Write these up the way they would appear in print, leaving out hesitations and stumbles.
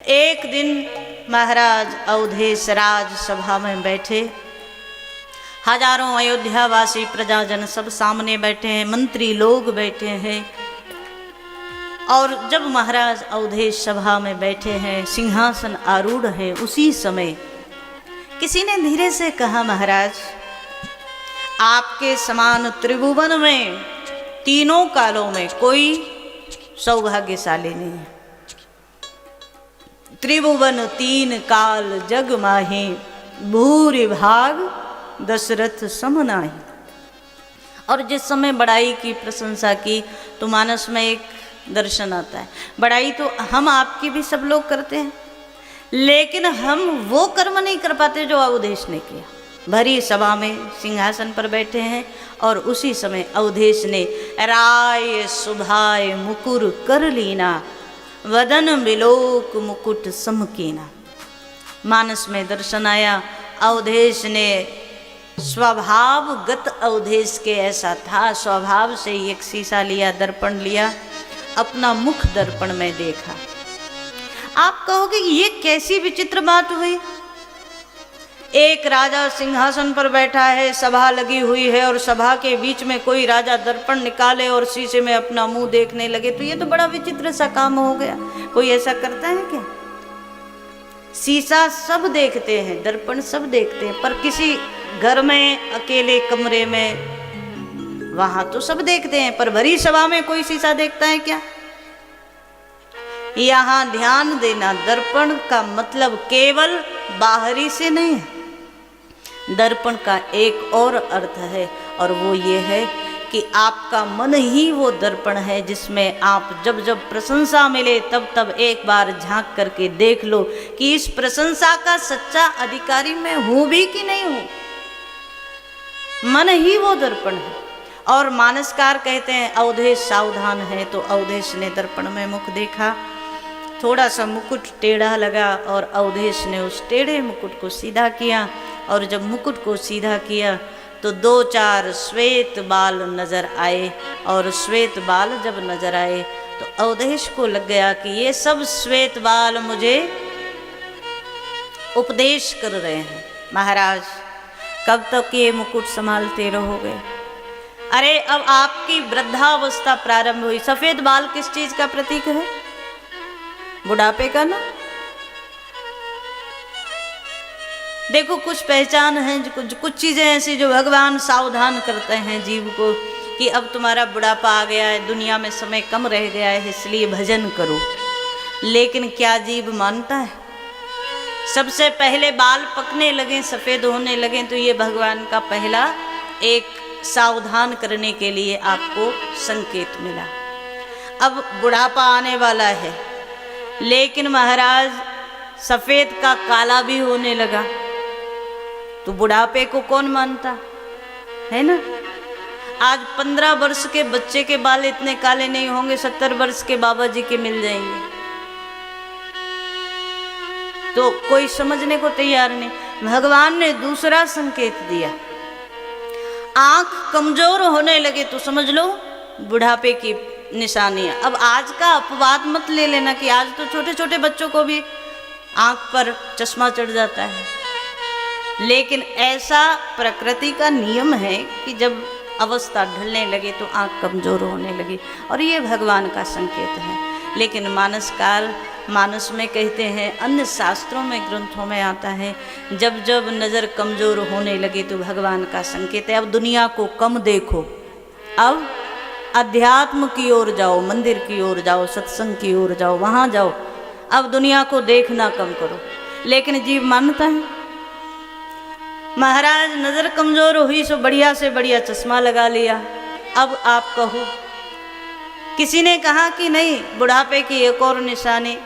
एक दिन महाराज अवधेश राज सभा में बैठे, हजारों अयोध्यावासी प्रजाजन सब सामने बैठे हैं, मंत्री लोग बैठे हैं। और जब महाराज अवधेश सभा में बैठे हैं, सिंहासन आरूढ़ है, उसी समय किसी ने धीरे से कहा, महाराज आपके समान त्रिभुवन में तीनों कालों में कोई सौभाग्यशाली नहीं है। त्रिभुवन तीन काल जग माही, भूरि भाग दशरथ सम नाहि। और जिस समय बड़ाई की प्रशंसा की तो मानस में एक दर्शन आता है। बड़ाई तो हम आपकी भी सब लोग करते हैं, लेकिन हम वो कर्म नहीं कर पाते जो अवधेश ने किया। भरी सभा में सिंहासन पर बैठे हैं और उसी समय अवधेश ने राय सुभाय मुकुर कर लीना, वदन बिलोक मुकुट समकीना। मानस में दर्शन आया। अवधेश ने स्वभावगत अवधेश के ऐसा था, स्वभाव से ही एक शीशा लिया, दर्पण लिया, अपना मुख दर्पण में देखा। आप कहोगे ये कैसी विचित्र बात हुई। एक राजा सिंहासन पर बैठा है, सभा लगी हुई है और सभा के बीच में कोई राजा दर्पण निकाले और शीशे में अपना मुंह देखने लगे, तो ये तो बड़ा विचित्र सा काम हो गया। कोई ऐसा करता है क्या? शीशा सब देखते हैं, दर्पण सब देखते हैं, पर किसी घर में अकेले कमरे में वहां तो सब देखते हैं, पर भरी सभा में कोई शीशा देखता है क्या? यहां ध्यान देना, दर्पण का मतलब केवल बाहरी से नहीं है। दर्पण का एक और अर्थ है, और वो ये है कि आपका मन ही वो दर्पण है जिसमें आप जब जब प्रशंसा मिले तब तब एक बार झांक करके देख लो कि इस प्रशंसा का सच्चा अधिकारी मैं हूं भी कि नहीं हूं। मन ही वो दर्पण है। और मानसकार कहते हैं अवधेश सावधान है, तो अवधेश ने दर्पण में मुख देखा, थोड़ा सा मुकुट टेढ़ा लगा और अवधेश ने उस टेढ़े मुकुट को सीधा किया। और जब मुकुट को सीधा किया तो दो चार श्वेत बाल नजर आए, और श्वेत बाल जब नजर आए तो अवधेश को लग गया कि ये सब श्वेत बाल मुझे उपदेश कर रहे हैं। महाराज कब तक ये मुकुट संभालते रहोगे? अरे अब आपकी वृद्धावस्था प्रारंभ हुई। सफेद बाल किस चीज का प्रतीक है? बुढ़ापे का ना। देखो कुछ पहचान है, कुछ चीजें ऐसी जो भगवान सावधान करते हैं जीव को कि अब तुम्हारा बुढ़ापा आ गया है, दुनिया में समय कम रह गया है, इसलिए भजन करो। लेकिन क्या जीव मानता है? सबसे पहले बाल पकने लगे, सफेद होने लगे, तो ये भगवान का पहला एक सावधान करने के लिए आपको संकेत मिला। अब बुढ़ापा आने वाला है, लेकिन महाराज सफेद का काला भी होने लगा, तो बुढ़ापे को कौन मानता है ना। आज 15 वर्ष के बच्चे के बाल इतने काले नहीं होंगे, 70 वर्ष के बाबा जी के मिल जाएंगे, तो कोई समझने को तैयार नहीं। भगवान ने दूसरा संकेत दिया, आंख कमजोर होने लगे तो समझ लो बुढ़ापे की निशानियां। अब आज का अपवाद मत ले लेना कि आज तो छोटे छोटे बच्चों को भी आंख पर चश्मा चढ़ जाता है, लेकिन ऐसा प्रकृति का नियम है कि जब अवस्था ढलने लगे तो आंख कमजोर होने लगी, और ये भगवान का संकेत है। लेकिन मानसकार मानस में कहते हैं, अन्य शास्त्रों में ग्रंथों में आता है, जब जब नज़र कमजोर होने लगे तो भगवान का संकेत है। अब दुनिया को कम देखो, अब अध्यात्म की ओर जाओ, मंदिर की ओर जाओ, सत्संग की ओर जाओ, वहाँ जाओ। अब दुनिया को देखना कम करो। लेकिन जीव मानता है। महाराज नज़र कमजोर हुई सो बढ़िया से बढ़िया चश्मा लगा लिया। अब आप कहो, किसी ने कहा कि नहीं, बुढ़ापे की एक और निशानी,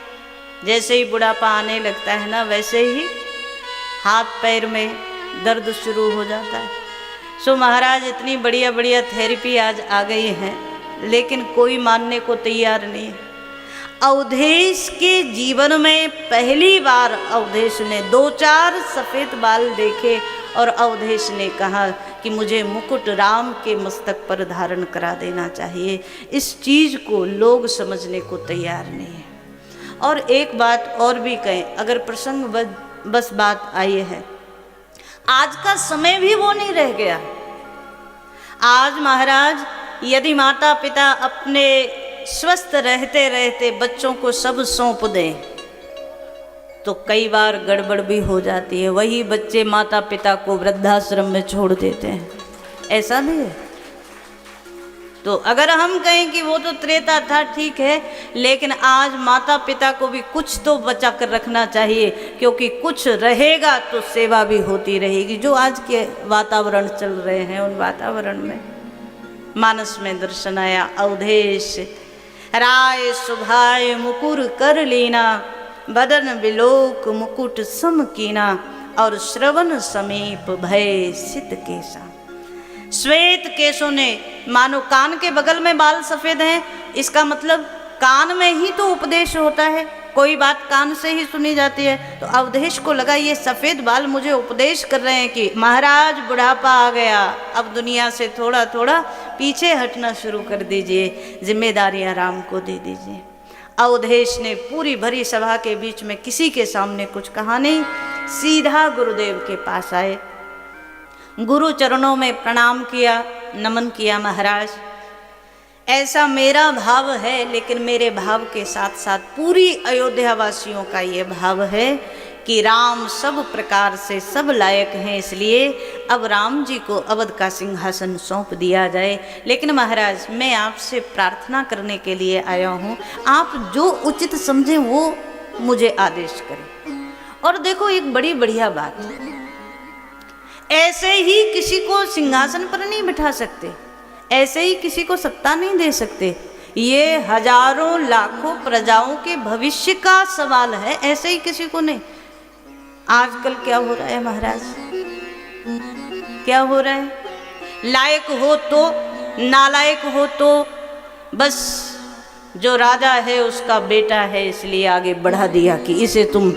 जैसे ही बुढ़ापा आने लगता है ना, वैसे ही हाथ पैर में दर्द शुरू हो जाता है। सो महाराज इतनी बढ़िया बढ़िया थेरेपी आज आ गई हैं, लेकिन कोई मानने को तैयार नहीं है। अवधेश के जीवन में पहली बार अवधेश ने 2-4 सफ़ेद बाल देखे और अवधेश ने कहा कि मुझे मुकुट राम के मस्तक पर धारण करा देना चाहिए। इस चीज़ को लोग समझने को तैयार नहीं है। और एक बात और भी कहें, अगर प्रसंग बस बात आई है, आज का समय भी वो नहीं रह गया। आज महाराज यदि माता पिता अपने स्वस्थ रहते रहते बच्चों को सब सौंप दें तो कई बार गड़बड़ भी हो जाती है। वही बच्चे माता पिता को वृद्धाश्रम में छोड़ देते हैं, ऐसा भी है। तो अगर हम कहें कि वो तो त्रेता था, ठीक है, लेकिन आज माता पिता को भी कुछ तो बचा कर रखना चाहिए, क्योंकि कुछ रहेगा तो सेवा भी होती रहेगी। जो आज के वातावरण चल रहे हैं उन वातावरण में मानस में दर्शन आया। अवधेश राय सुभाय मुकुर कर लीना, बदन बिलोक मुकुट सम कीना, और श्रवण समीप भय सित केसा। श्वेत केशों ने, मानो कान के बगल में बाल सफेद हैं, इसका मतलब कान में ही तो उपदेश होता है, कोई बात कान से ही सुनी जाती है। तो अवधेश को लगा ये सफेद बाल मुझे उपदेश कर रहे हैं कि महाराज बुढ़ापा आ गया, अब दुनिया से थोड़ा थोड़ा पीछे हटना शुरू कर दीजिए, जिम्मेदारियां राम को दे दीजिए। अवधेश ने पूरी भरी सभा के बीच में किसी के सामने कुछ कहा नहीं, सीधा गुरुदेव के पास आए, गुरु चरणों में प्रणाम किया, नमन किया। महाराज ऐसा मेरा भाव है, लेकिन मेरे भाव के साथ साथ पूरी अयोध्या वासियों का ये भाव है कि राम सब प्रकार से सब लायक हैं, इसलिए अब राम जी को अवध का सिंहासन सौंप दिया जाए। लेकिन महाराज मैं आपसे प्रार्थना करने के लिए आया हूँ, आप जो उचित समझें वो मुझे आदेश करें। और देखो एक बड़ी बढ़िया बात, ऐसे ही किसी को सिंहासन पर नहीं बिठा सकते, ऐसे ही किसी को सत्ता नहीं दे सकते। ये हजारों लाखों प्रजाओं के भविष्य का सवाल है, ऐसे ही किसी को नहीं। आजकल क्या हो रहा है महाराज, क्या हो रहा है, लायक हो तो नालायक हो तो बस जो राजा है उसका बेटा है इसलिए आगे बढ़ा दिया कि इसे तुम।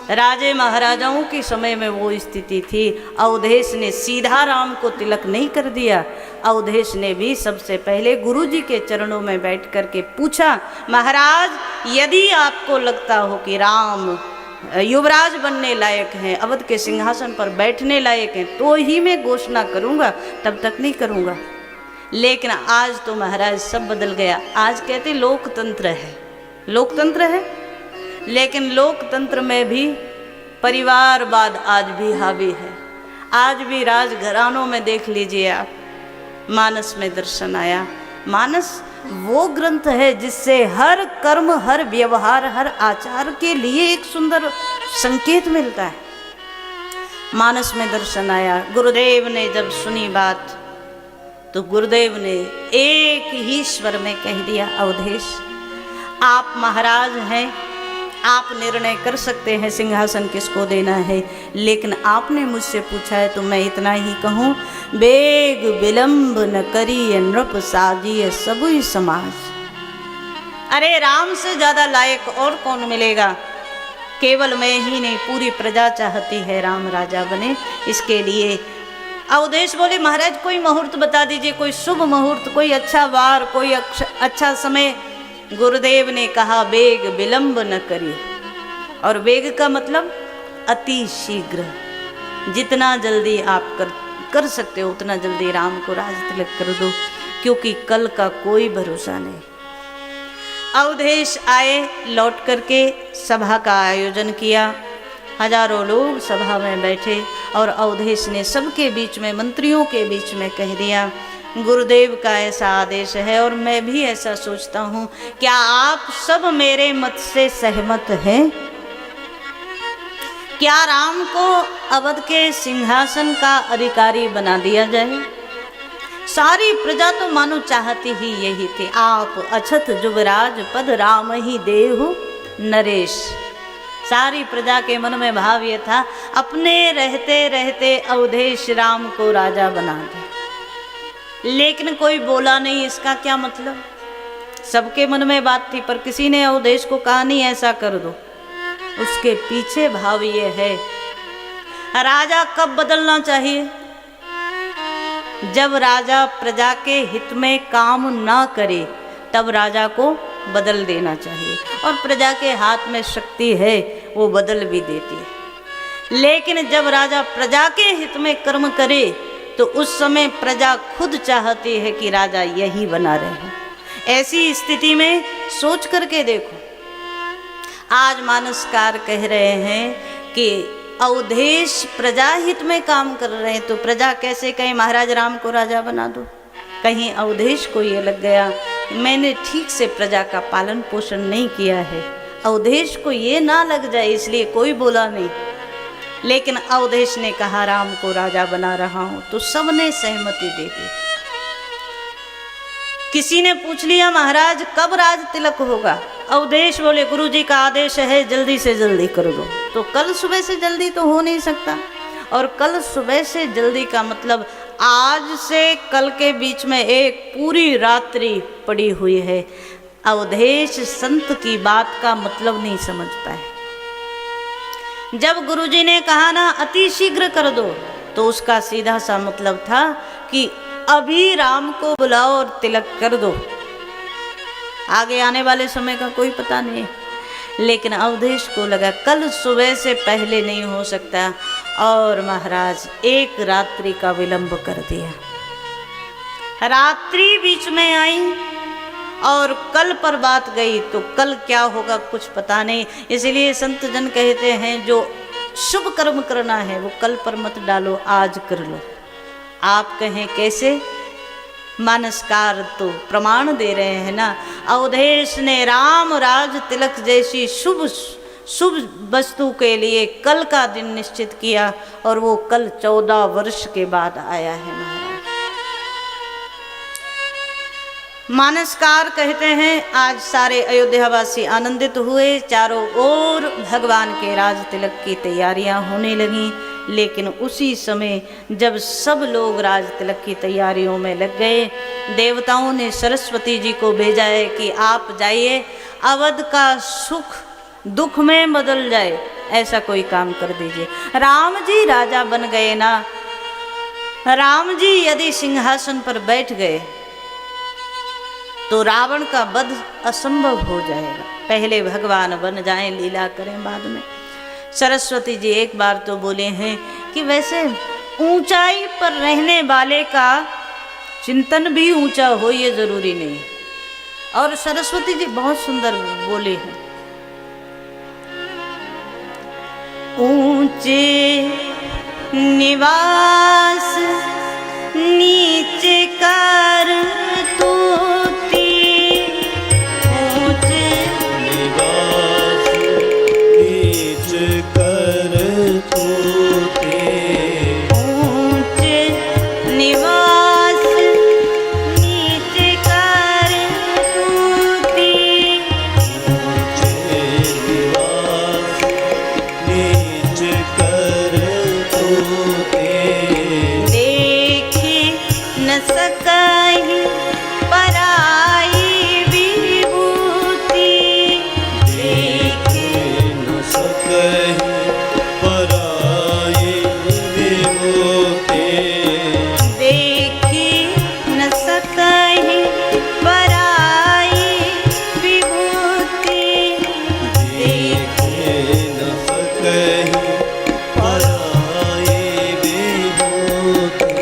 राजे महाराजाओं के समय में वो स्थिति थी। अवधेश ने सीधा राम को तिलक नहीं कर दिया, अवधेश ने भी सबसे पहले गुरुजी के चरणों में बैठ कर के पूछा, महाराज यदि आपको लगता हो कि राम युवराज बनने लायक हैं, अवध के सिंहासन पर बैठने लायक हैं, तो ही मैं घोषणा करूँगा, तब तक नहीं करूँगा। लेकिन आज तो महाराज सब बदल गया। आज कहते लोकतंत्र है, लोकतंत्र है, लेकिन लोकतंत्र में भी परिवारवाद आज भी हावी है। आज भी राजघरानों में देख लीजिए आप, मानस में दर्शन आया। मानस वो ग्रंथ है जिससे हर कर्म, हर व्यवहार, हर आचार के लिए एक सुंदर संकेत मिलता है। मानस में दर्शन आया। गुरुदेव ने जब सुनी बात तो गुरुदेव ने एक ही स्वर में कह दिया, अवधेश आप महाराज हैं, आप निर्णय कर सकते हैं सिंहासन किसको देना है, लेकिन आपने मुझसे पूछा है तो मैं इतना ही कहूँ, बेग विलंब न करिए नृप साजिए सबुई समाज। अरे राम से ज़्यादा लायक और कौन मिलेगा, केवल मैं ही नहीं पूरी प्रजा चाहती है राम राजा बने। इसके लिए अवधेश बोले, महाराज कोई मुहूर्त बता दीजिए, कोई शुभ मुहूर्त, कोई अच्छा वार, कोई अच्छा समय। गुरुदेव ने कहा वेग विलंब न करिए, और वेग का मतलब अति शीघ्र, जितना जल्दी आप कर सकते हो उतना जल्दी राम को राज तिलक कर दो, क्योंकि कल का कोई भरोसा नहीं। अवधेश आए, लौट करके सभा का आयोजन किया, हजारों लोग सभा में बैठे और अवधेश ने सबके बीच में, मंत्रियों के बीच में कह दिया, गुरुदेव का ऐसा आदेश है और मैं भी ऐसा सोचता हूँ, क्या आप सब मेरे मत से सहमत हैं? क्या राम को अवध के सिंहासन का अधिकारी बना दिया जाए? सारी प्रजा तो मानो चाहती ही यही थी, आप अछत जुबराज पद राम ही देहु नरेश। सारी प्रजा के मन में भाव ये था, अपने रहते रहते अवधेश राम को राजा बना दे। लेकिन कोई बोला नहीं, इसका क्या मतलब? सबके मन में बात थी, पर किसी ने अवधेश को कहा नहीं ऐसा कर दो। उसके पीछे भाव ये है, राजा कब बदलना चाहिए? जब राजा प्रजा के हित में काम ना करे, तब राजा को बदल देना चाहिए, और प्रजा के हाथ में शक्ति है, वो बदल भी देती है। लेकिन जब राजा प्रजा के हित में कर्म करे तो उस समय प्रजा खुद चाहती है कि राजा यही बना रहे। ऐसी स्थिति में सोच करके देखो, आज मानसकार कह रहे हैं कि अवधेश प्रजा हित में काम कर रहे हैं, तो प्रजा कैसे कहे महाराज राम को राजा बना दो। कहीं अवधेश को ये लग गया मैंने ठीक से प्रजा का पालन पोषण नहीं किया है, अवधेश को ये ना लग जाए इसलिए कोई बोला नहीं। लेकिन अवधेश ने कहा राम को राजा बना रहा हूं, तो सबने सहमति दे दी। किसी ने पूछ लिया महाराज कब राज तिलक होगा, अवधेश बोले गुरुजी का आदेश है जल्दी से जल्दी कर दो। तो कल सुबह से जल्दी तो हो नहीं सकता, और कल सुबह से जल्दी का मतलब आज से कल के बीच में एक पूरी रात्रि पड़ी हुई है। अवधेश संत की बात का मतलब नहीं समझ पाए। जब गुरुजी ने कहा ना अति शीघ्र कर दो, तो उसका सीधा सा मतलब था कि अभी राम को बुलाओ और तिलक कर दो, आगे आने वाले समय का कोई पता नहीं। लेकिन अवधेश को लगा कल सुबह से पहले नहीं हो सकता, और महाराज एक रात्रि का विलंब कर दिया। रात्रि बीच में आई और कल पर बात गई, तो कल क्या होगा कुछ पता नहीं। इसलिए संत जन कहते हैं जो शुभ कर्म करना है वो कल पर मत डालो, आज कर लो। आप कहें कैसे, मानसकार तो प्रमाण दे रहे हैं ना। अवधेश ने राम राज तिलक जैसी शुभ वस्तु के लिए कल का दिन निश्चित किया, और वो कल 14 वर्ष के बाद आया है महाराज। मानसकार कहते हैं आज सारे अयोध्यावासी आनंदित हुए, चारों ओर भगवान के राज तिलक की तैयारियां होने लगीं। लेकिन उसी समय जब सब लोग राज तिलक की तैयारियों में लग गए, देवताओं ने सरस्वती जी को भेजा है कि आप जाइए, अवध का सुख दुख में बदल जाए ऐसा कोई काम कर दीजिए। राम जी राजा बन गए ना, राम जी यदि सिंहासन पर बैठ गए तो रावण का वध असंभव हो जाएगा। पहले भगवान बन जाएं, लीला करें बाद में। सरस्वती जी एक बार तो बोले हैं कि वैसे ऊंचाई पर रहने वाले का चिंतन भी ऊंचा हो ये जरूरी नहीं। और सरस्वती जी बहुत सुंदर बोले हैं, ऊंचे निवास नीचे कर तूती, ऊंचे निवास नीचे कर तूती, ऊंचे निवास नीचे कर तूती, ऊंचे निवास नीचे कर तूती, देखे न सकहि पराई विभूति, देखे न सकहि पराई विभूति, देखे न सकहि पराई विभूति, देखे न सकहि पराई विभूति,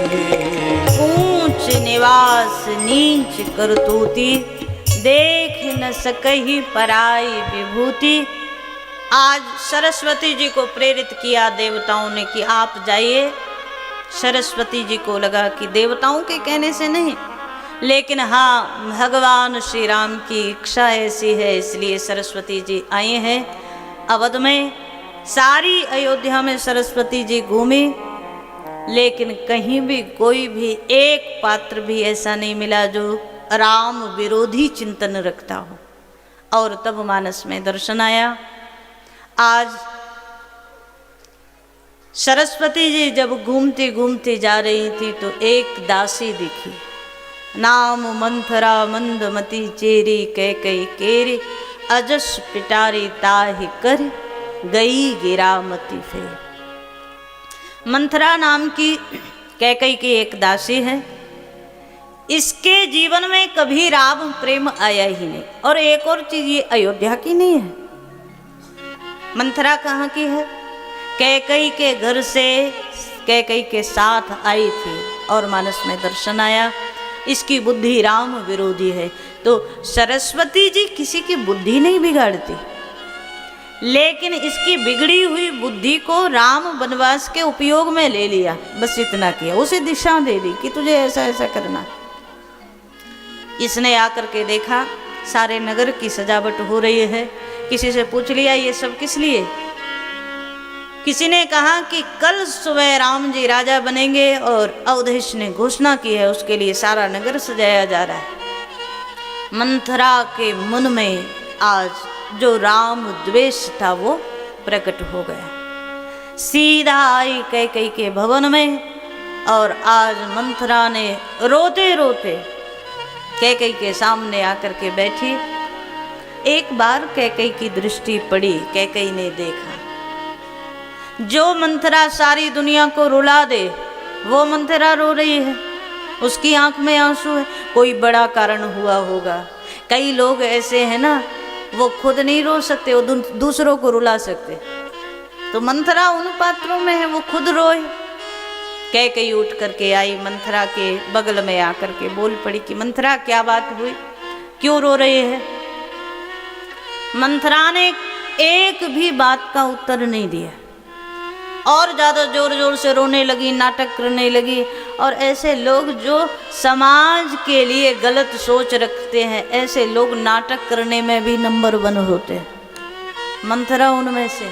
ऊंच निवास नीच करतूती, देख न सकहि पराई विभूति। आज सरस्वती जी को प्रेरित किया देवताओं ने कि आप जाइए। सरस्वती जी को लगा कि देवताओं के कहने से नहीं, लेकिन हाँ भगवान श्री राम की इच्छा ऐसी है, इसलिए सरस्वती जी आए हैं अवध में। सारी अयोध्या में सरस्वती जी घूमी, लेकिन कहीं भी कोई भी एक पात्र भी ऐसा नहीं मिला जो राम विरोधी चिंतन रखता हो। और तब मानस में दर्शन आया। आज सरस्वती जी जब घूमती घूमती जा रही थी तो एक दासी दिखी, नाम मंथरा मंदमती चेरी कैकई केरी, अजस पिटारी ताहि कर गई गिरामती फेर। मंथरा नाम की कैकई की एक दासी है। इसके जीवन में कभी राम प्रेम आया ही नहीं। और एक और चीज, ये अयोध्या की नहीं है, मंथरा कहाँ की है? कैकई के घर से कैकई के साथ आई थी और मानस में दर्शन आया। इसकी बुद्धि राम विरोधी है। तो सरस्वती जी किसी की बुद्धि नहीं बिगाड़ती, लेकिन इसकी बिगड़ी हुई बुद्धि को राम वनवास के उपयोग में ले लिया, बस इतना किया, उसे दिशा दे दी कि तुझे ऐसा ऐसा करना। इसने आकर के देखा सारे नगर की सजावट हो रही है। किसी से पूछ लिया ये सब किस लिए? किसी ने कहा कि कल सुबह राम जी राजा बनेंगे और अवधेश ने घोषणा की है, उसके लिए सारा नगर सजाया जा रहा है। मंथरा के मन में आज जो राम द्वेष था वो प्रकट हो गया। सीधा आई कैकई के भवन में और आज मंथरा ने रोते रोते कैकई के सामने आकर के बैठी। एक बार कैकई की दृष्टि पड़ी, कैकई ने देखा जो मंथरा सारी दुनिया को रुला दे वो मंथरा रो रही है, उसकी आंख में आंसू है। कोई बड़ा कारण हुआ होगा। कई लोग ऐसे हैं ना, वो खुद नहीं रो सकते, वो दूसरों को रुला सकते। तो मंथरा उन पात्रों में है, वो खुद रोए। कैकई उठ करके आई, मंथरा के बगल में आकर के बोल पड़ी कि मंथरा क्या बात हुई, क्यों रो रही है? मंथरा ने एक भी बात का उत्तर नहीं दिया और ज़्यादा जोर जोर से रोने लगी, नाटक करने लगी। और ऐसे लोग जो समाज के लिए गलत सोच रखते हैं, ऐसे लोग नाटक करने में भी नंबर 1 होते हैं। मंथरा उनमें से।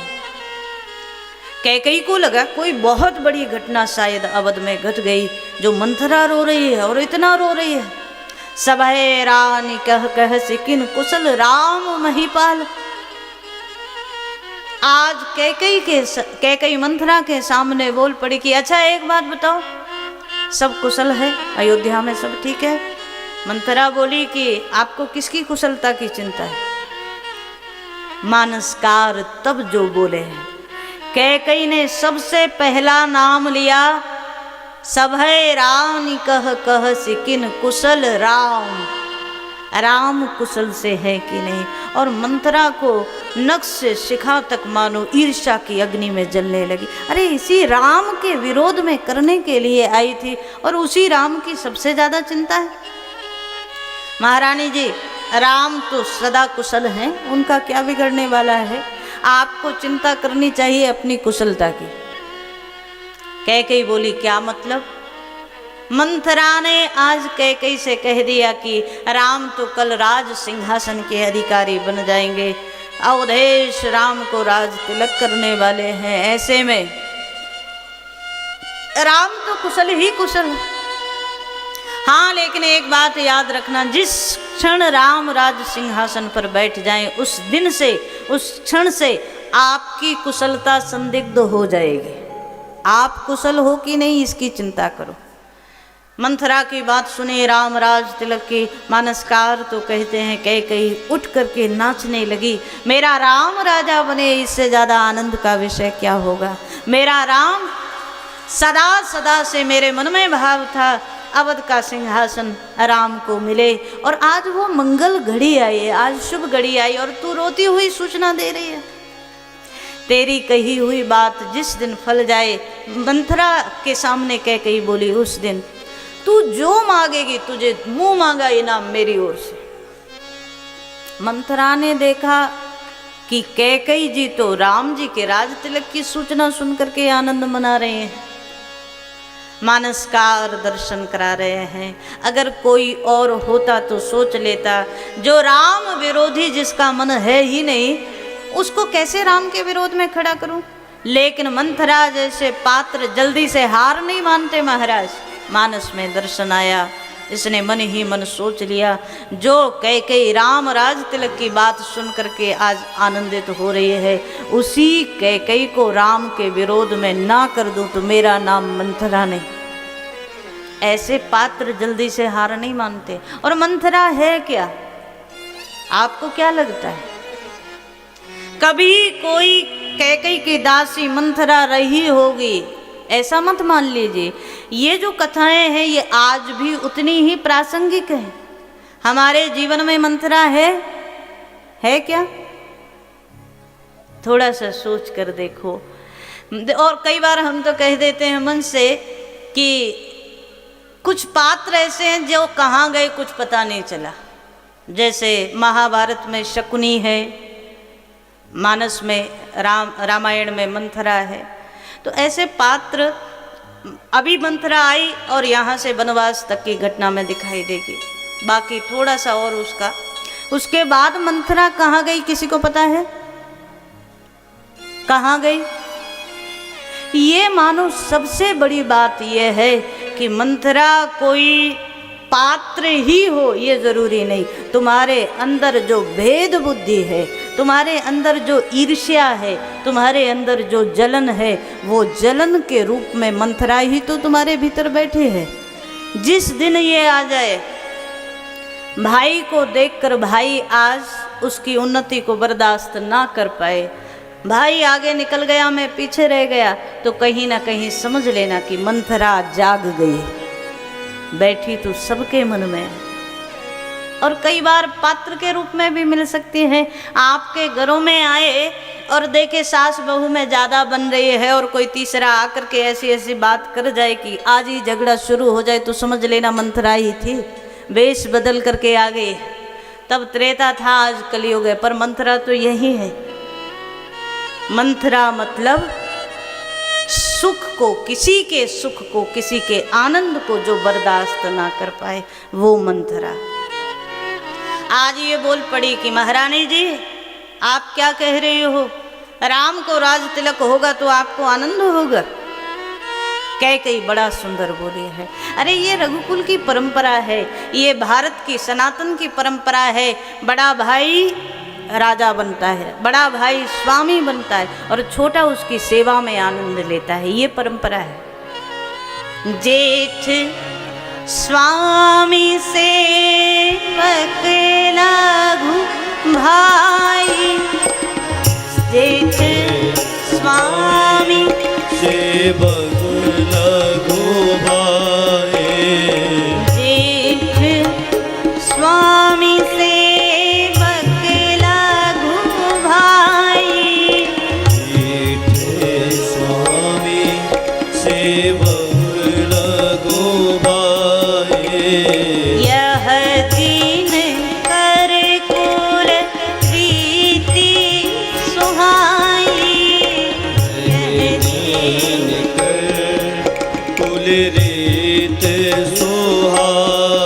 कैकई को लगा कोई बहुत बड़ी घटना शायद अवध में घट गई जो मंथरा रो रही है और इतना रो रही है। सभय रानी कह कह सिकिन कुशल राम महिपाल। आज कैकई मंथरा के सामने बोल पड़ी कि अच्छा एक बात बताओ, सब कुशल है, अयोध्या में सब ठीक है? मंथरा बोली कि आपको किसकी कुशलता की चिंता है? मानसकार तब जो बोले हैं। कैकई ने सबसे पहला नाम लिया, सभय रानी कह कह सिकिन कुशल राम। राम कुशल से है कि नहीं? और मंथरा को नख से शिखा तक मानो ईर्ष्या की अग्नि में जलने लगी। अरे इसी राम के विरोध में करने के लिए आई थी और उसी राम की सबसे ज्यादा चिंता है। महारानी जी, राम तो सदा कुशल हैं, उनका क्या बिगड़ने वाला है? आपको चिंता करनी चाहिए अपनी कुशलता की। कैकई बोली क्या मतलब? मंथरा ने आज कैकई से कह दिया कि राम तो कल राज सिंहासन के अधिकारी बन जाएंगे, अवधेश राम को राज तिलक करने वाले हैं। ऐसे में राम तो कुशल ही कुशल है। हाँ, लेकिन एक बात याद रखना, जिस क्षण राम राज सिंहासन पर बैठ जाएं उस दिन से, उस क्षण से आपकी कुशलता संदिग्ध हो जाएगी। आप कुशल हो कि नहीं इसकी चिंता करो। मंथरा की बात सुने राम राज तिलक की मानसकार तो कहते हैं कैकई उठ करके नाचने लगी। मेरा राम राजा बने, इससे ज़्यादा आनंद का विषय क्या होगा? मेरा राम सदा सदा से मेरे मन में भाव था अवध का सिंहासन राम को मिले, और आज वो मंगल घड़ी आई है, आज शुभ घड़ी आई और तू रोती हुई सूचना दे रही है। तेरी कही हुई बात जिस दिन फल जाए, मंथरा के सामने कैकई बोली, उस दिन तू जो मांगेगी तुझे मुंह मांगा इनाम मेरी ओर से। मंथरा ने देखा कि कैकई जी तो राम जी के राज तिलक की सूचना सुनकर के आनंद मना रहे हैं, मानसकार दर्शन करा रहे हैं। अगर कोई और होता तो सोच लेता, जो राम विरोधी जिसका मन है ही नहीं उसको कैसे राम के विरोध में खड़ा करूं? लेकिन मंथरा जैसे पात्र जल्दी से हार नहीं मानते महाराज। मानस में दर्शन आया, इसने मन ही मन सोच लिया, जो कैकई राम राज तिलक की बात सुन करके आज आनंदित हो रही है, उसी कैकई को राम के विरोध में ना कर दूं तो मेरा नाम मंथरा नहीं। ऐसे पात्र जल्दी से हार नहीं मानते। और मंथरा है क्या? आपको क्या लगता है? कभी कोई कैकई की दासी मंथरा रही होगी ऐसा मत मान लीजिए। ये जो कथाएं हैं ये आज भी उतनी ही प्रासंगिक हैं। हमारे जीवन में मंथरा है क्या? थोड़ा सा सोच कर देखो। और कई बार हम तो कह देते हैं मन से कि कुछ पात्र ऐसे हैं जो कहाँ गए कुछ पता नहीं चला। जैसे महाभारत में शकुनी है, मानस में रामायण में मंथरा है। तो ऐसे पात्र, अभी मंथरा आई और यहाँ से वनवास तक की घटना में दिखाई देगी। बाकी थोड़ा सा और उसके बाद मंथरा कहाँ गई किसी को पता है? कहाँ गई? ये मानो सबसे बड़ी बात यह है कि मंथरा कोई पात्र ही हो ये जरूरी नहीं। तुम्हारे अंदर जो भेद बुद्धि है, तुम्हारे अंदर जो ईर्ष्या है, तुम्हारे अंदर जो जलन है, वो जलन के रूप में मंथरा ही तो तुम्हारे भीतर बैठे है। जिस दिन ये आ जाए, भाई को देखकर भाई आज उसकी उन्नति को बर्दाश्त ना कर पाए, भाई आगे निकल गया मैं पीछे रह गया, तो कहीं ना कहीं समझ लेना कि मंथरा जाग गई, बैठी तो सबके मन में। और कई बार पात्र के रूप में भी मिल सकती हैं। आपके घरों में आए और देखे सास बहू में ज़्यादा बन रही है और कोई तीसरा आकर के ऐसी ऐसी बात कर जाए कि आज ही झगड़ा शुरू हो जाए, तो समझ लेना मंथरा ही थी, वेश बदल करके आ गई। तब त्रेता था, आज कलयुग है। पर मंथरा तो यही है। मंथरा मतलब सुख को, किसी के सुख को, किसी के आनंद को जो बर्दाश्त ना कर पाए, वो मंथरा। आज ये बोल पड़ी कि महारानी जी आप क्या कह रही हो, राम को राज तिलक होगा तो आपको आनंद होगा? कैकेयी बड़ा सुंदर बोली है, अरे ये रघुकुल की परंपरा है, ये भारत की सनातन की परंपरा है। बड़ा भाई राजा बनता है, बड़ा भाई स्वामी बनता है और छोटा उसकी सेवा में आनंद लेता है, ये परंपरा है। जेठ स्वामी सेवक लघु भाई, जेठ स्वामी सेवक लघु भाई, जेठ स्वामी सेवक लघु भाई, जेठ स्वामी सेवक लघु भाई, यह दीन कर कुल रीति सुहाई, यह दीन कर कुल रीत सुहाई,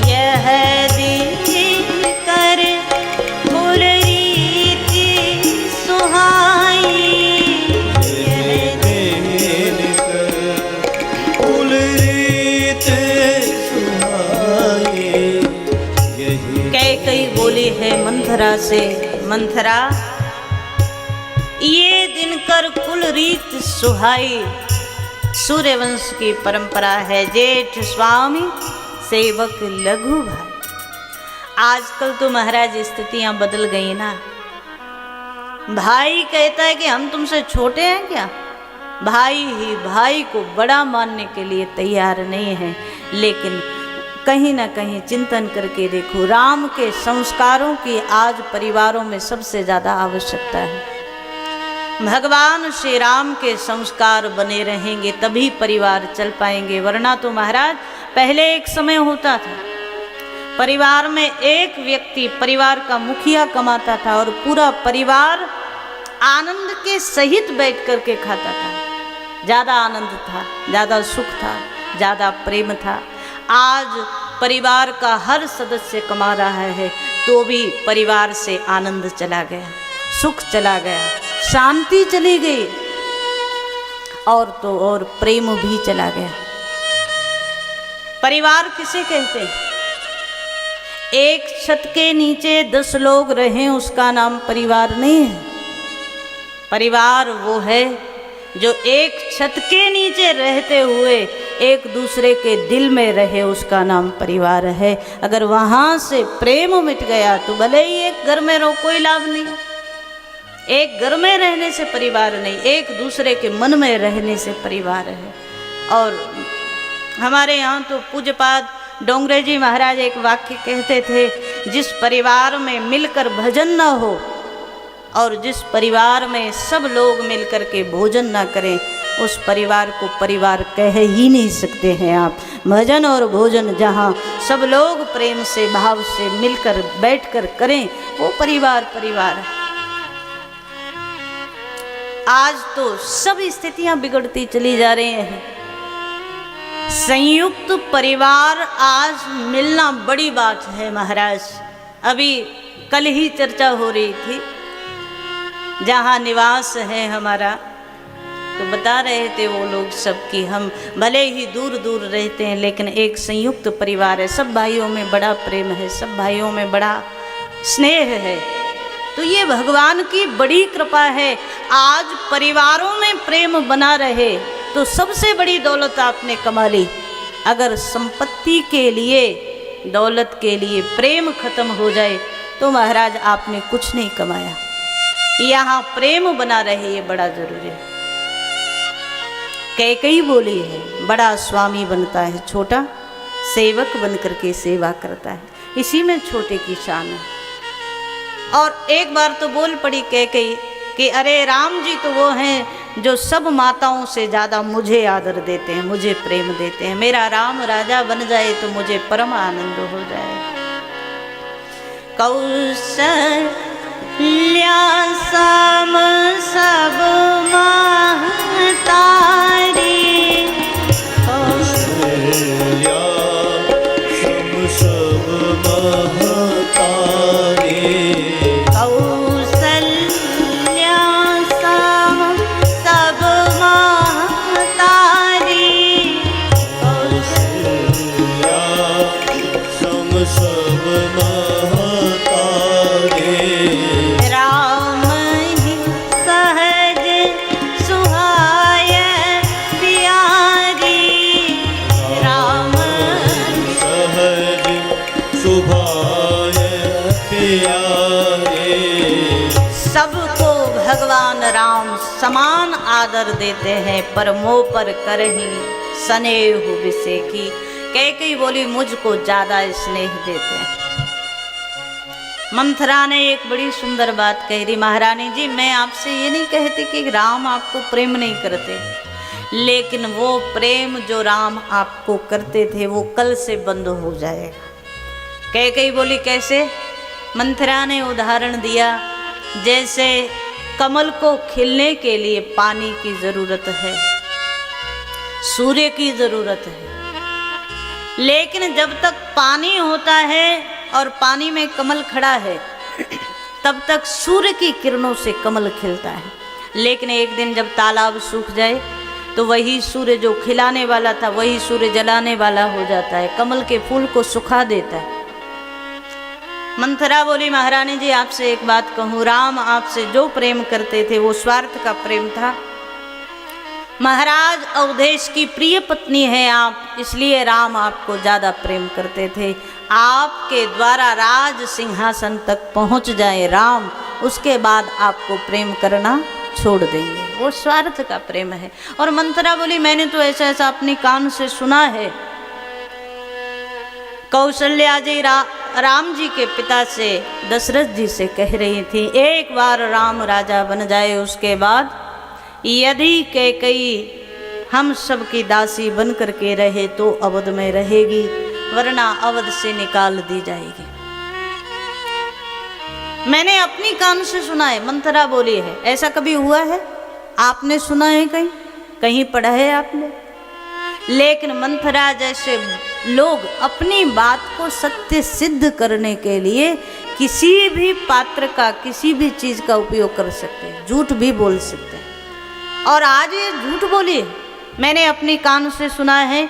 यह दीन कर कुल रीति सुहाई, यह दीन कर कुल रीत सुहाई। यही कैकेयी बोली है मंथरा से, मंथरा ये दिन कर कुल रीत सुहाई। सूर्यवंश की परंपरा है, जेठ स्वामी सेवक लघु भाई। आजकल तो महाराज स्थितियां बदल गई ना। भाई कहता है कि हम तुमसे छोटे हैं क्या? भाई ही भाई को बड़ा मानने के लिए तैयार नहीं है। लेकिन कहीं ना कहीं चिंतन करके देखो, राम के संस्कारों की आज परिवारों में सबसे ज़्यादा आवश्यकता है। भगवान श्री राम के संस्कार बने रहेंगे तभी परिवार चल पाएंगे, वरना तो महाराज पहले एक समय होता था, परिवार में एक व्यक्ति परिवार का मुखिया कमाता था और पूरा परिवार आनंद के सहित बैठ कर के खाता था। ज़्यादा आनंद था, ज़्यादा सुख था, ज़्यादा प्रेम था। आज परिवार का हर सदस्य कमा रहा है तो भी परिवार से आनंद चला गया, सुख चला गया, शांति चली गई और तो और प्रेम भी चला गया। परिवार किसे कहते हैं? एक छत के नीचे 10 लोग रहें उसका नाम परिवार नहीं है। परिवार वो है जो एक छत के नीचे रहते हुए एक दूसरे के दिल में रहे, उसका नाम परिवार है। अगर वहाँ से प्रेम मिट गया तो भले ही एक घर में रहो, कोई लाभ नहीं। एक घर में रहने से परिवार नहीं, एक दूसरे के मन में रहने से परिवार है। और हमारे यहाँ तो पूज्यपाद डोंगरे जी महाराज एक वाक्य कहते थे, जिस परिवार में मिलकर भजन न हो और जिस परिवार में सब लोग मिलकर के भोजन ना करें, उस परिवार को परिवार कह ही नहीं सकते हैं आप। भजन और भोजन जहाँ सब लोग प्रेम से भाव से मिलकर बैठकर करें, वो परिवार परिवार है। आज तो सब स्थितियां बिगड़ती चली जा रही हैं। संयुक्त परिवार आज मिलना बड़ी बात है महाराज। अभी कल ही चर्चा हो रही थी, जहाँ निवास है हमारा, तो बता रहे थे वो लोग सब कि हम भले ही दूर दूर रहते हैं लेकिन एक संयुक्त परिवार है, सब भाइयों में बड़ा प्रेम है, सब भाइयों में बड़ा स्नेह है। तो ये भगवान की बड़ी कृपा है। आज परिवारों में प्रेम बना रहे तो सबसे बड़ी दौलत आपने कमा ली। अगर संपत्ति के लिए, दौलत के लिए प्रेम खत्म हो जाए तो महाराज आपने कुछ नहीं कमाया। यहाँ प्रेम बना रहे, ये बड़ा जरूरी है। कैकेयी बोली है, बड़ा स्वामी बनता है, छोटा सेवक बन करके सेवा करता है, इसी में छोटे की शान है। और एक बार तो बोल पड़ी कैकेयी कि अरे राम जी तो वो हैं जो सब माताओं से ज़्यादा मुझे आदर देते हैं, मुझे प्रेम देते हैं। मेरा राम राजा बन जाए तो मुझे परम आनंद हो जाए। कौशल्या सम सब महतारी, कौशल्या सम सब महतारी, कौशल्या सम सब महतारी, कौशल्या सम सब महतारी, राम ही सहज सुहाय प्यारी, राम सहज सुभाय प्यारे। सबको भगवान राम समान आदर देते हैं, पर मोह पर करही स्नेह विषेकी। कैकेयी बोली मुझको ज्यादा स्नेह देते हैं। मंथरा ने एक बड़ी सुंदर बात कह दी, महारानी जी मैं आपसे ये नहीं कहती कि राम आपको प्रेम नहीं करते, लेकिन वो प्रेम जो राम आपको करते थे वो कल से बंद हो जाएगा। कैकेयी बोली कैसे? मंथरा ने उदाहरण दिया, जैसे कमल को खिलने के लिए पानी की जरूरत है, सूर्य की जरूरत है, लेकिन जब तक पानी होता है और पानी में कमल खड़ा है तब तक सूर्य की किरणों से कमल खिलता है। लेकिन एक दिन जब तालाब सूख जाए तो वही सूर्य जो खिलाने वाला था वही सूर्य जलाने वाला हो जाता है, कमल के फूल को सुखा देता है। मंथरा बोली महारानी जी आपसे एक बात कहूँ, राम आपसे जो प्रेम करते थे वो स्वार्थ का प्रेम था। महाराज अवधेश की प्रिय पत्नी है आप, इसलिए राम आपको ज़्यादा प्रेम करते थे। आपके द्वारा राज सिंहासन तक पहुँच जाए राम, उसके बाद आपको प्रेम करना छोड़ देंगे, वो स्वार्थ का प्रेम है। और मंथरा बोली मैंने तो ऐसा ऐसा अपने कान से सुना है। कौशल्या जी राम जी के पिता से दशरथ जी से कह रही थी, एक बार राम राजा बन जाए उसके बाद यदि कैकेयी हम सब की दासी बन करके रहे तो अवध में रहेगी, वरना अवध से निकाल दी जाएगी। मैंने अपनी कान से सुना है, मंथरा बोली है। ऐसा कभी हुआ है? आपने सुना है कहीं? कहीं पढ़ा है आपने? लेकिन मंथरा जैसे लोग अपनी बात को सत्य सिद्ध करने के लिए किसी भी पात्र का, किसी भी चीज़ का उपयोग कर सकते हैं, झूठ भी बोल सकते हैं। और आज ये झूठ बोली मैंने अपनी कान से सुना है,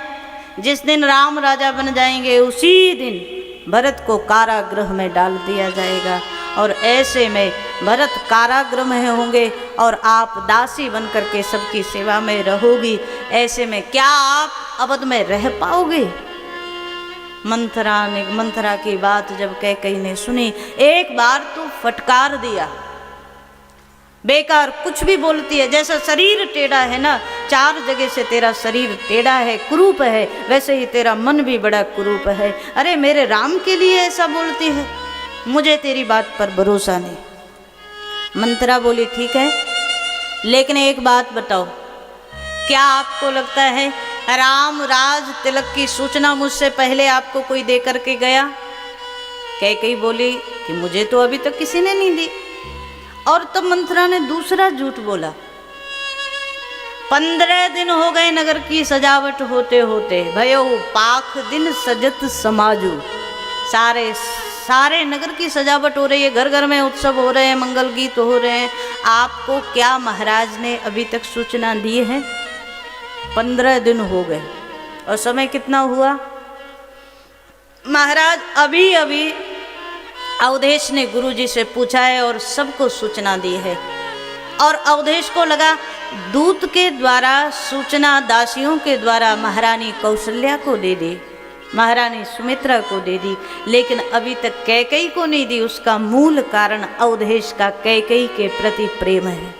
जिस दिन राम राजा बन जाएंगे उसी दिन भरत को कारागृह में डाल दिया जाएगा, और ऐसे में भरत कारागृह में होंगे और आप दासी बन करके सबकी सेवा में रहोगी। ऐसे में क्या आप अवध में रह पाओगे? मंथरा की बात जब कैकेयी ने सुनी, एक बार तो फटकार दिया, बेकार कुछ भी बोलती है। जैसा शरीर टेढ़ा है ना, 4 जगह से तेरा शरीर टेढ़ा है, कुरूप है, वैसे ही तेरा मन भी बड़ा कुरूप है। अरे मेरे राम के लिए ऐसा बोलती है, मुझे तेरी बात पर भरोसा नहीं। मंथरा बोली ठीक है, लेकिन एक बात बताओ, क्या आपको लगता है राम राज तिलक की सूचना मुझसे पहले आपको कोई दे करके गया? कैकेयी बोली कि मुझे तो अभी तक किसी ने नहीं दी। और तब मंथरा ने दूसरा झूठ बोला, 15 दिन हो गए नगर की सजावट होते होते, भयो पाख दिन सजत समाजू। सारे नगर की सजावट हो रही है, घर घर में उत्सव हो रहे हैं, मंगल गीत हो रहे हैं। आपको क्या महाराज ने अभी तक सूचना दी है? 15 दिन हो गए। और समय कितना हुआ? महाराज अभी अभी अवधेश ने गुरुजी से पूछा है और सबको सूचना दी है। और अवधेश को लगा दूत के द्वारा सूचना दासियों के द्वारा महारानी कौशल्या को दे दी, महारानी सुमित्रा को दे दी, लेकिन अभी तक कैकेयी को नहीं दी। उसका मूल कारण अवधेश का कैकेयी के प्रति प्रेम है।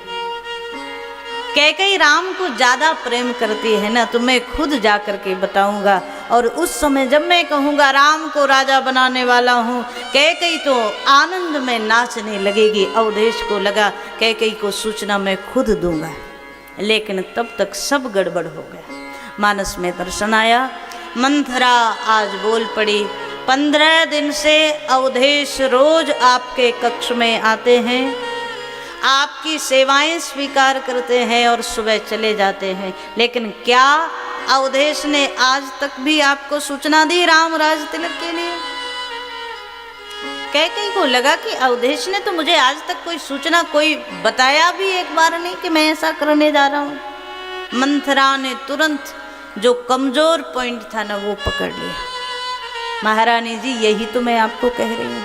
कैकेयी राम को ज़्यादा प्रेम करती है ना, तो मैं खुद जा कर के बताऊंगा। और उस समय जब मैं कहूँगा राम को राजा बनाने वाला हूँ, कैकेयी तो आनंद में नाचने लगेगी। अवधेश को लगा कैकेयी को सूचना मैं खुद दूंगा, लेकिन तब तक सब गड़बड़ हो गया। मानस में दर्शन आया, मंथरा आज बोल पड़ी, 15 दिन से अवधेश रोज आपके कक्ष में आते हैं, आपकी सेवाएं स्वीकार करते हैं और सुबह चले जाते हैं, लेकिन क्या अवधेश ने आज तक भी आपको सूचना दी राम राज तिलक के लिए? कैकेयी को लगा कि अवधेश ने तो मुझे आज तक कोई सूचना कोई बताया भी एक बार नहीं कि मैं ऐसा करने जा रहा हूं। मंथरा ने तुरंत जो कमजोर पॉइंट था ना वो पकड़ लिया। महारानी जी यही तो मैं आपको कह रही हूं,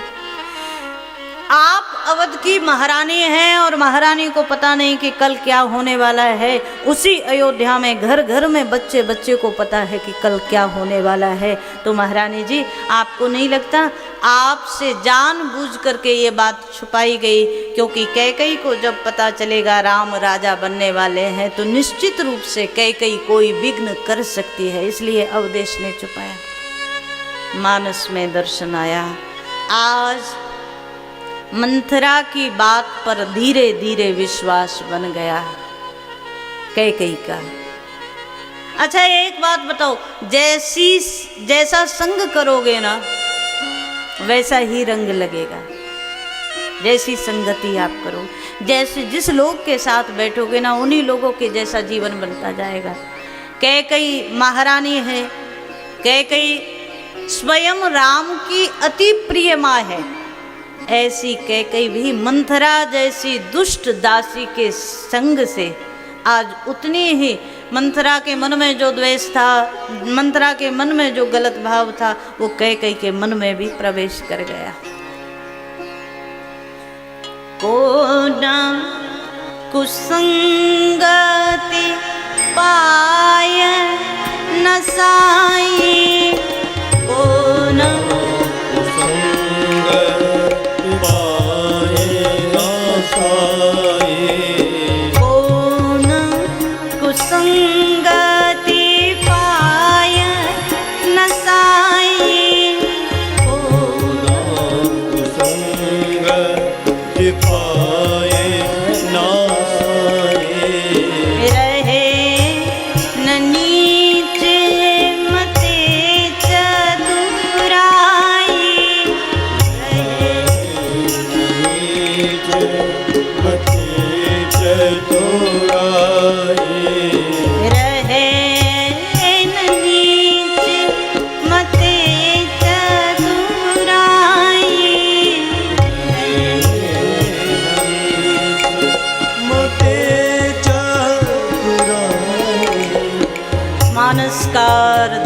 आप अवध की महारानी हैं और महारानी को पता नहीं कि कल क्या होने वाला है। उसी अयोध्या में घर घर में बच्चे बच्चे को पता है कि कल क्या होने वाला है। तो महारानी जी आपको नहीं लगता आपसे जानबूझ करके ये बात छुपाई गई? क्योंकि कैकेयी को जब पता चलेगा राम राजा बनने वाले हैं तो निश्चित रूप से कैकेयी कोई विघ्न कर सकती है, इसलिए अवधेश ने छुपाया। मानस में दर्शन आया, आज मंथरा की बात पर धीरे धीरे विश्वास बन गया कैकेयी का। अच्छा एक बात बताओ, जैसा संग करोगे ना वैसा ही रंग लगेगा। जैसी संगति आप करो, जैसे जिस लोग के साथ बैठोगे ना उन्हीं लोगों के जैसा जीवन बनता जाएगा। कैकेयी महारानी है, कैकेयी स्वयं राम की अति प्रिय माँ है। ऐसी कैकेयी भी मंथरा जैसी दुष्ट दासी के संग से आज उतनी ही मंथरा के मन में जो द्वेष था, मंथरा के मन में जो गलत भाव था, वो कैकेयी के मन में भी प्रवेश कर गया। कोना कुसंगति पाय न साई, कोना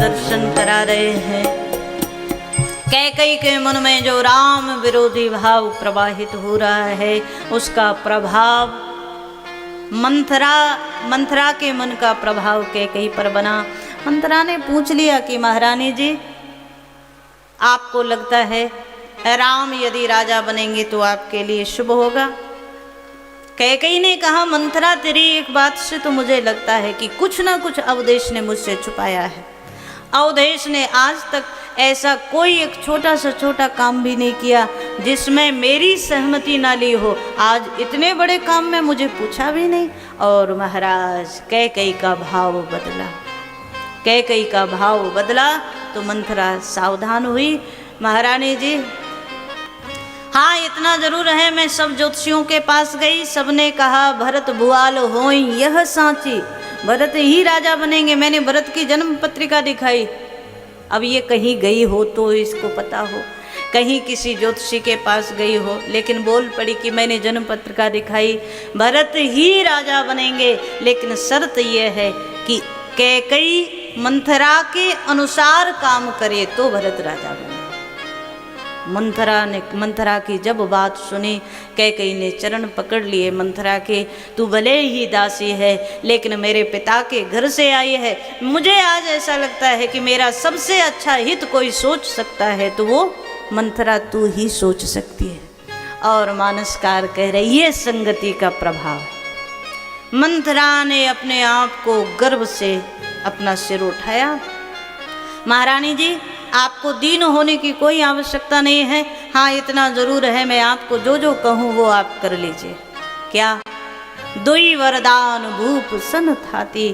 दर्शन करा रहे हैं। कैकेयी के मन में जो राम विरोधी भाव प्रवाहित हो रहा है उसका प्रभाव मंथरा के मन का प्रभाव कैकेयी पर बना। मंथरा ने पूछ लिया कि महारानी जी आपको लगता है राम यदि राजा बनेंगे तो आपके लिए शुभ होगा? कैकेयी ने कहा, मंथरा तेरी एक बात से तो मुझे लगता है कि कुछ ना कुछ अवधेश ने मुझसे छुपाया है। अवधेश ने आज तक ऐसा कोई एक छोटा से छोटा काम भी नहीं किया जिसमें मेरी सहमति ना ली हो। आज इतने बड़े काम में मुझे पूछा भी नहीं। और महाराज कैकेयी का भाव बदला, कैकेयी का भाव बदला तो मंथरा सावधान हुई। महारानी जी, हाँ इतना जरूर है, मैं सब ज्योतिषियों के पास गई, सबने कहा भरत भुआल होई यह सांची, भरत ही राजा बनेंगे। मैंने भरत की जन्म पत्रिका दिखाई। अब ये कहीं गई हो तो इसको पता हो, कहीं किसी ज्योतिषी के पास गई हो, लेकिन बोल पड़ी कि मैंने जन्म पत्रिका दिखाई, भरत ही राजा बनेंगे, लेकिन शर्त यह है कि कैकेयी मंथरा के अनुसार काम करे तो भरत राजा बने। मंथरा की जब बात सुनी, कैकेयी ने चरण पकड़ लिए मंथरा के, तू भले ही दासी है लेकिन मेरे पिता के घर से आई है। मुझे आज ऐसा लगता है कि मेरा सबसे अच्छा हित कोई सोच सकता है तो वो मंथरा तू ही सोच सकती है। और मानसकार कह रही है संगति का प्रभाव। मंथरा ने अपने आप को गर्व से अपना सिर उठाया। महारानी जी, आपको दीन होने की कोई आवश्यकता नहीं है। हाँ इतना जरूर है, मैं आपको जो जो कहूँ वो आप कर लीजिए। क्या? दुई वरदान भूप सन थाती।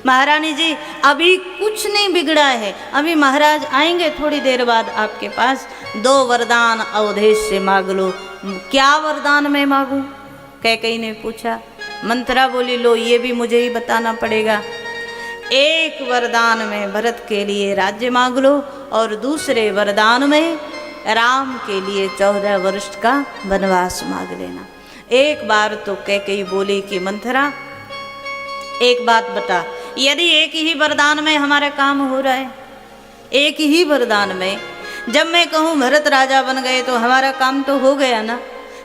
महारानी जी, अभी कुछ नहीं बिगड़ा है, अभी महाराज आएंगे थोड़ी देर बाद आपके पास, 2 वरदान अवधेश से मांग लो। क्या वरदान मैं मांगूं? कैकेयी ने पूछा। मंथरा बोली, लो ये भी मुझे ही बताना पड़ेगा। एक वरदान में भरत के लिए राज्य मांग लो और दूसरे वरदान में राम के लिए 14 वर्ष का वनवास मांग लेना। एक बार तो कैकेयी बोली कि मंथरा एक बात बता, यदि एक ही वरदान में हमारा काम हो रहा है, एक ही वरदान में जब मैं कहूँ भरत राजा बन गए तो हमारा काम तो हो गया ना,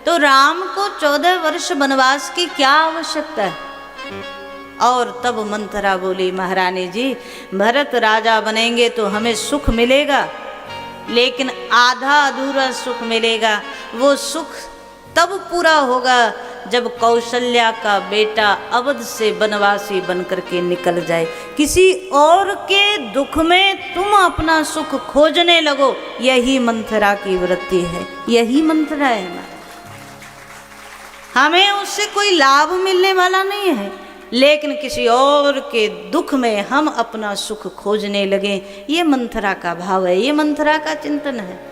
तो राम को 14 वर्ष वनवास की क्या आवश्यकता है? और तब मंथरा बोली, महारानी जी, भरत राजा बनेंगे तो हमें सुख मिलेगा, लेकिन आधा अधूरा सुख मिलेगा। वो सुख तब पूरा होगा जब कौशल्या का बेटा अवध से वनवासी बनकर के निकल जाए। किसी और के दुख में तुम अपना सुख खोजने लगो, यही मंथरा की वृत्ति है, यही मंथरा है हमारा। हमें उससे कोई लाभ मिलने वाला नहीं है, लेकिन किसी और के दुख में हम अपना सुख खोजने लगे, ये मंथरा का भाव है, ये मंथरा का चिंतन है।